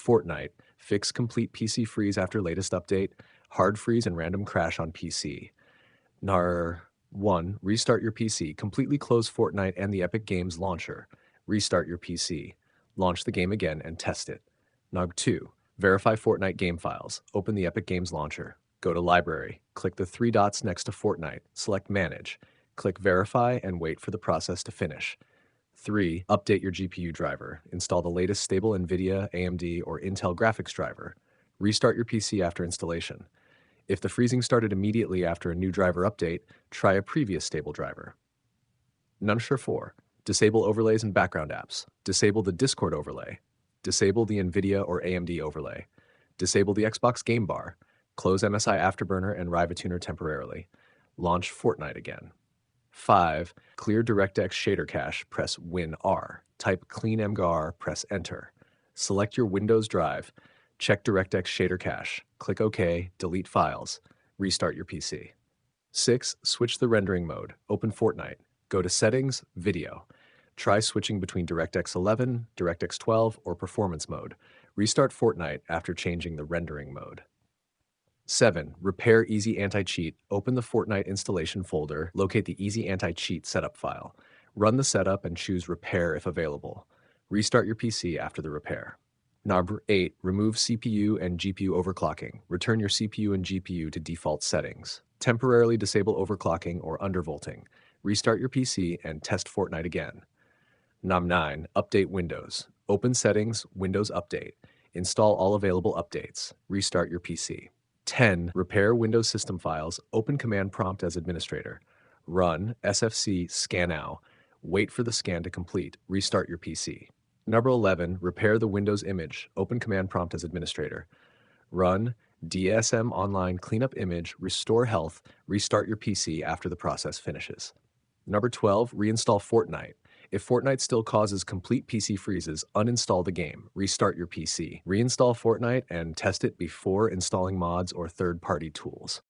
Fortnite, fix complete PC freeze after latest update, hard freeze and random crash on PC. Nar 1. Restart your PC. Completely close Fortnite and the Epic Games launcher. Restart your PC. Launch the game again and test it. Nar 2. Verify Fortnite game files. Open the Epic Games launcher. Go to Library. Click the three dots next to Fortnite. Select Manage. Click Verify and wait for the process to finish. 3. Update your GPU driver. Install the latest stable NVIDIA, AMD, or Intel graphics driver. Restart your PC after installation. If the freezing started immediately after a new driver update, try a previous stable driver. Number 4. Disable overlays and background apps. Disable the Discord overlay. Disable the NVIDIA or AMD overlay. Disable the Xbox Game Bar. Close MSI Afterburner and Riva Tuner temporarily. Launch Fortnite again. 5. Clear DirectX Shader Cache. Press Win-R. Type clean-mgar, press Enter. Select your Windows drive. Check DirectX Shader Cache. Click OK, delete files. Restart your PC. 6. Switch the rendering mode. Open Fortnite. Go to Settings, Video. Try switching between DirectX 11, DirectX 12, or Performance Mode. Restart Fortnite after changing the rendering mode. 7. Repair Easy Anti Cheat. Open the Fortnite installation folder. Locate the Easy Anti Cheat setup file. Run the setup and choose Repair if available. Restart your PC after the repair. Number 8. Remove CPU and GPU overclocking. Return your CPU and GPU to default settings. Temporarily disable overclocking or undervolting. Restart your PC and test Fortnite again. Number 9. Update Windows. Open Settings, Windows Update. Install all available updates. Restart your PC. 10. Repair Windows system files. Open Command Prompt as administrator. Run SFC scannow. Wait for the scan to complete. Restart your PC. Number 11. Repair the Windows image. Open Command Prompt as administrator. Run DSM online cleanup image, restore health, restart your PC after the process finishes. Number 12. Reinstall Fortnite. If Fortnite still causes complete PC freezes, uninstall the game, restart your PC. Reinstall Fortnite and test it before installing mods or third-party tools.